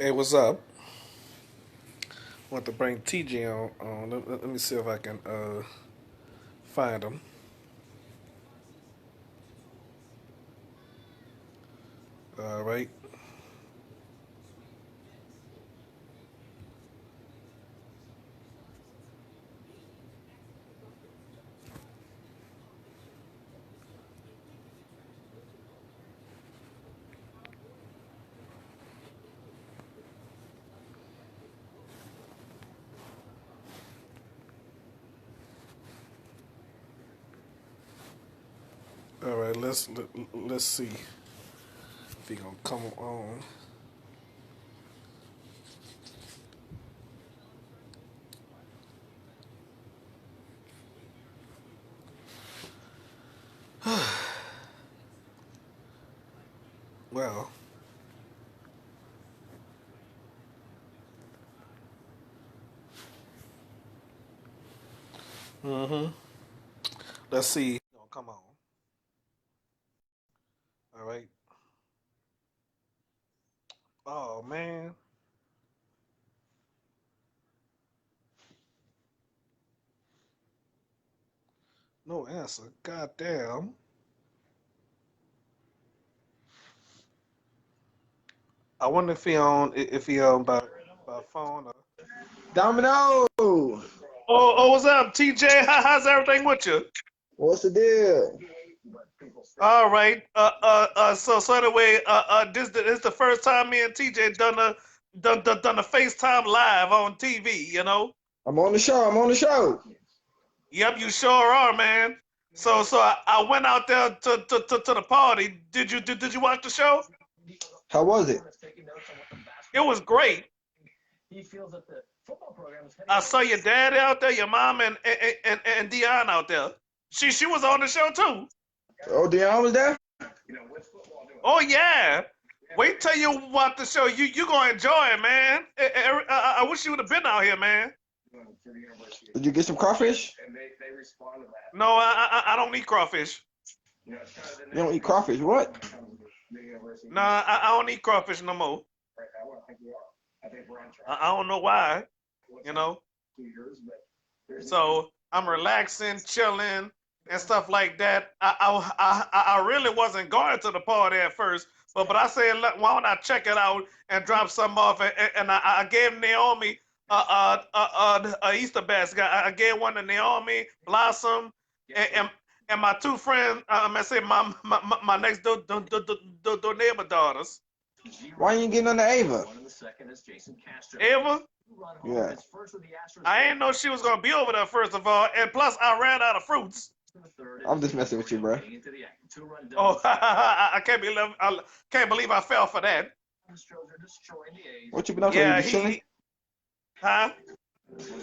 Hey, what's up? Want to bring TJ on. Let me see if I can find him. All right. All right. Let's see if he gonna come on. Well, mm-hmm. Let's see. He gonna come on. All right. Oh man, no answer. Goddamn. I wonder if he on by phone or. Domino, Oh, what's up, TJ? How's everything with you? what's the deal? All right. So anyway, this the first time me and TJ done a FaceTime live on TV. You know. I'm on the show. I'm on the show. Yep, you sure are, man. So I went out there to the party. Did you watch the show? How was it? It was great. I saw your dad out there, your mom and Dion out there. She was on the show too. Oh, Dion was there. Oh yeah. Wait till you watch the show. You gonna enjoy it, man. I wish you would have been out here, man. Did you get some crawfish? No, I don't eat crawfish. You don't eat crawfish. What? No, I don't eat crawfish no more. I don't know why. You know. So I'm relaxing, chilling, and stuff like that. I really wasn't going to the party at first, but I said, "Look, why don't I check it out and drop some off?" And I gave Naomi a Easter basket. I gave one to Naomi, Blossom, and my two friends. I say my next door neighbor daughters. Why you ain't getting on the Ava? Ava, Yeah. I didn't know she was gonna be over there first of all, and plus I ran out of fruits. I'm just messing with you, bro. Oh, I can't believe I fell for that. What you been up to? You Yeah, just chilling? huh?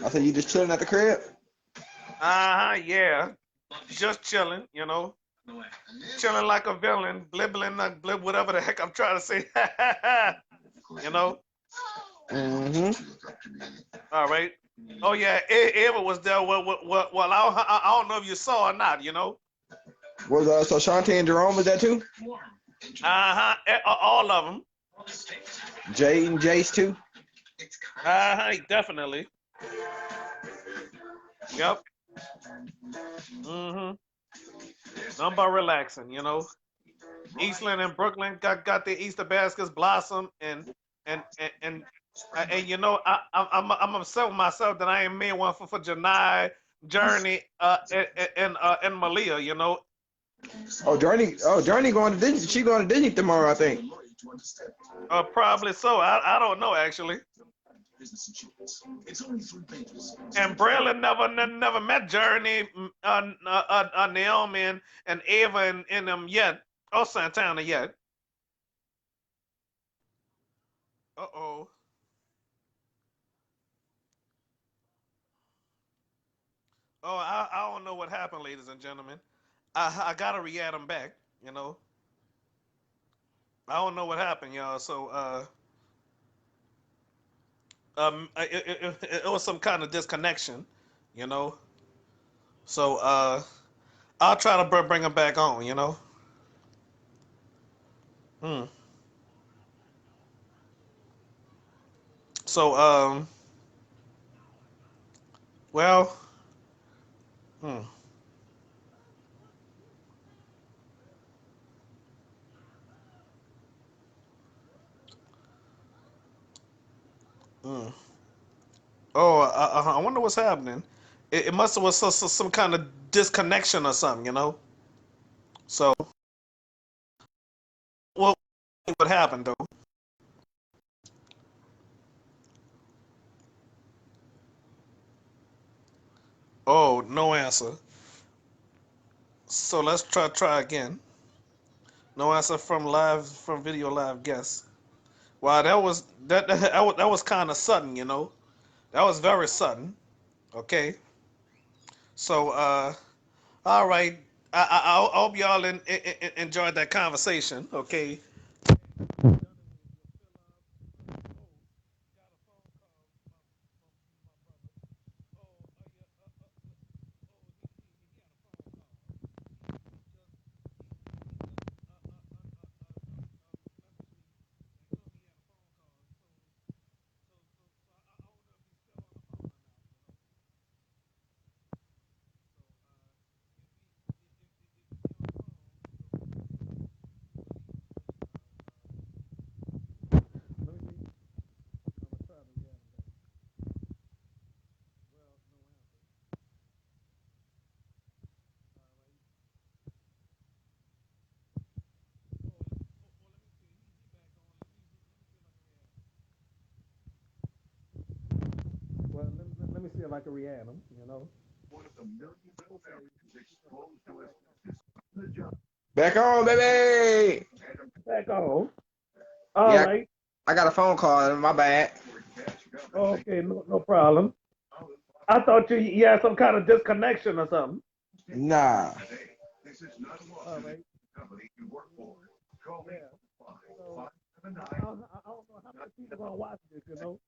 I said you just chilling at the crib. Yeah, just chilling, chilling like a villain, blibbling, blib, whatever the heck I'm trying to say, you know. Mm-hmm. All right. Oh yeah, Eva was there. Well, I don't know if you saw or not, Was so Shantae and Jerome was that too? All of them. Jay and Jace too. Definitely. Yep. Mm-hmm. Nothing but relaxing, Eastland and Brooklyn got their Easter baskets, Blossom, and I'm upset with myself that I ain't made one for Janai, Journey, and Malia, Oh, Journey going to Disney. She going to Disney tomorrow, I think. Probably so. I don't know actually. And Braylon never met Journey, Naomi, and Ava and them yet, or Santana yet. Uh-oh. Oh, I don't know what happened, ladies and gentlemen. I gotta re-add them back. You know, I don't know what happened, y'all. So it was some kind of disconnection. You know, so I'll try to bring them back on. Hmm. So well, hmm, hmm. Oh, I wonder what's happening. It must have was some kind of disconnection or something, you know. So well, what happened though? Oh, no answer. So let's try again. No answer from video live guest. Wow, that was kind of sudden, you know. That was very sudden. Okay. So all right. I hope y'all enjoyed that conversation. Okay. Well, let me see if I can re-add them. You know. Back on, baby. Back on. All Yeah, right. I got a phone call. My bad. Okay. No problem. I thought you had some kind of disconnection or something. Nah. All right. Yeah. So I don't know how many people gonna watch this. You know.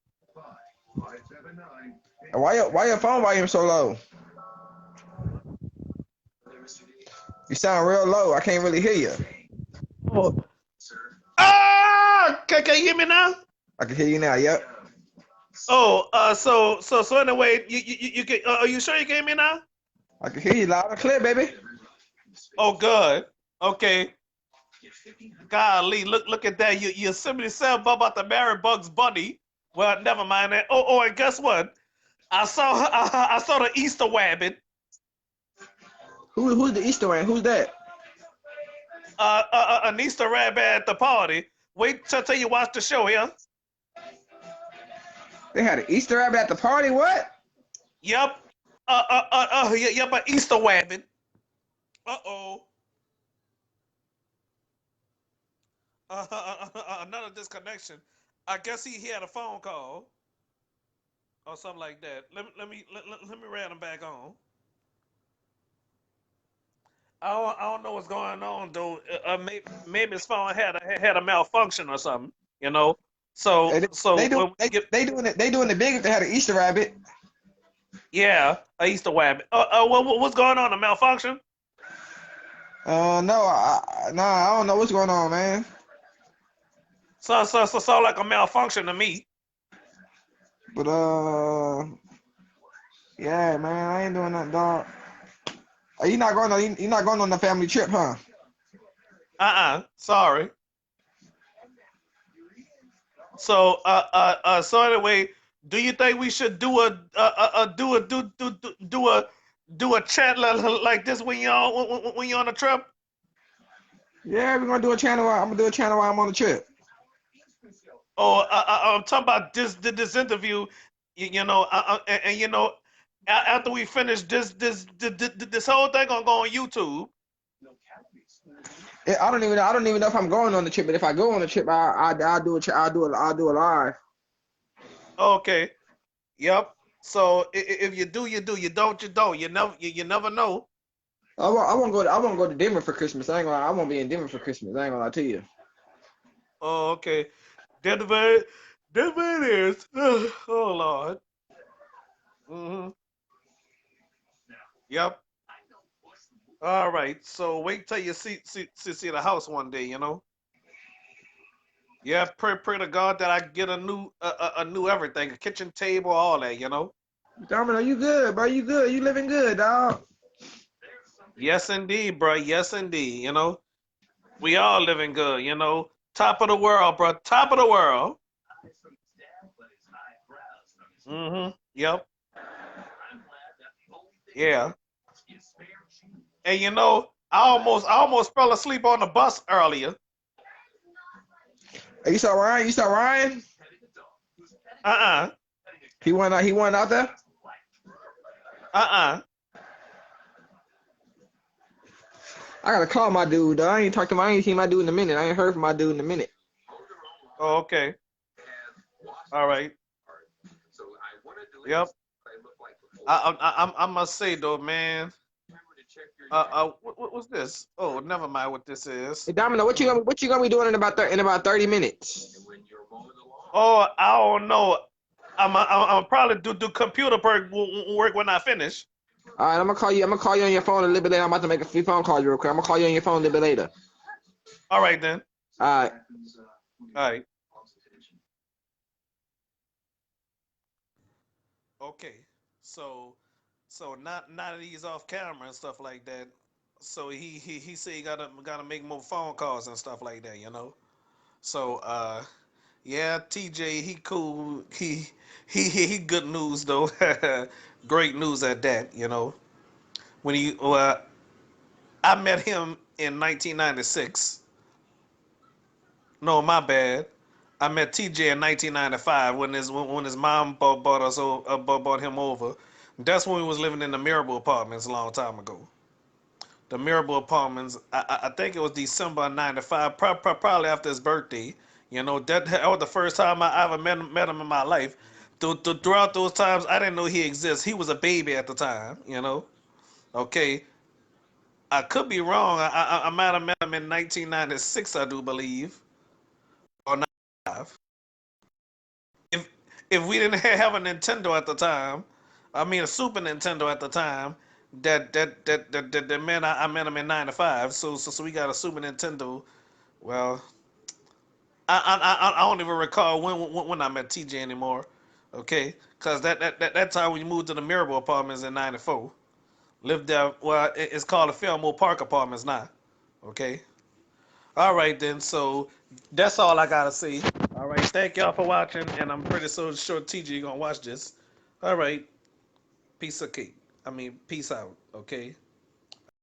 Why your phone volume so low? You sound real low. I can't really hear you. Oh. Ah! Can you hear me now? I can hear you now. Yep. Oh. So anyway, you can. Are you sure you can hear me now? I can hear you loud and clear, baby. Oh, good. Okay. Golly, look at that. You simply said about the marry Bugs Bunny. Well, never mind that. And guess what? I saw the Easter Wabbit. Who's the Easter egg? Who's that? An Easter rabbit at the party. Wait till you watch the show here. They had an Easter egg at the party. What? Yep. Yep, an Easter Wabbit. Uh-oh. Another disconnection. I guess he had a phone call or something like that. Let me ram him back on. I don't know what's going on though. Maybe his phone had a malfunction or something. You know. So They, so they do when we get they doing it big if they had an Easter rabbit. yeah, a Easter Wabbit. What's going on? A malfunction? No, I don't know what's going on, man. So like a malfunction to me. But yeah, man, I ain't doing that, dog. You not going on the family trip, huh? Sorry. So anyway, do you think we should do a chat like this when you're on a trip? Yeah, we're gonna do a channel. I'm gonna do a channel while I'm on the trip. Or I'm talking about this interview, you know, and you know, after we finish this whole thing gonna go on YouTube. I don't even know if I'm going on the trip, but if I go on the trip, I'll do a I'll do a live. Okay, yep. So if you do, you do. You don't, you don't. You never know. I won't go to Denver for Christmas. I ain't gonna. I won't be in Denver for Christmas. I ain't gonna lie to you. Oh, okay. Denver, Denver it is. Oh Lord. Hmm. Yep. All right. So wait till you see the house one day. You know. Yeah, pray to God that I get a new everything, a kitchen table, all that, you know. Domino, you good, bro? You good? You living good, dog? Yes, indeed, bro. Yes, indeed. You know, we all living good. You know, top of the world, bro. Top of the world. Yep. Yeah. And you know, I almost fell asleep on the bus earlier. Hey, you saw Ryan? You saw Ryan? Uh-uh. He went out. He went out there. Uh-uh. I gotta call my dude, though. I ain't talked to my. I ain't seen my dude in a minute. I ain't heard from my dude in a minute. Oh, okay. All right. Yep. I must say though, man. What's this? Oh, never mind what this is. Hey, Domino, what you gonna be doing in about 30 minutes? Oh, I don't know. I'm probably do computer work when I finish. All right, I'm gonna call you. I'm gonna call you on your phone a little bit later. I'm about to make a few phone calls real quick. I'm gonna call you on your phone a little bit later. All right then. All right. All right. Okay. So now that he's off camera and stuff like that, so he said he gotta make more phone calls and stuff like that, you know. So yeah, TJ he cool. He good news though. Great news at that, you know. When he I met him in 1996. No, my bad. I met TJ in 1995 when his mom bought him over. That's when we was living in the Mirable apartments a long time ago. The Mirable apartments. I think it was December of '95, probably after his birthday. You know that was the first time I ever met him in my life. Throughout those times, I didn't know he exists. He was a baby at the time. You know. Okay. I could be wrong. I might have met him in 1996, I do believe, or 95. If if we didn't have a Nintendo at the time, I mean a Super Nintendo at the time, that meant I met him in '95. So we got a Super Nintendo. Well, I don't even recall when I met TJ anymore. Okay, cause that time when you moved to the Mirable Apartments in '94, lived there. Well, it's called the Fillmore Park Apartments now. Okay. All right then. So that's all I gotta say. All right. Thank y'all for watching, and I'm pretty so sure TJ gonna watch this. All right. Peace of cake. I mean, peace out. Okay.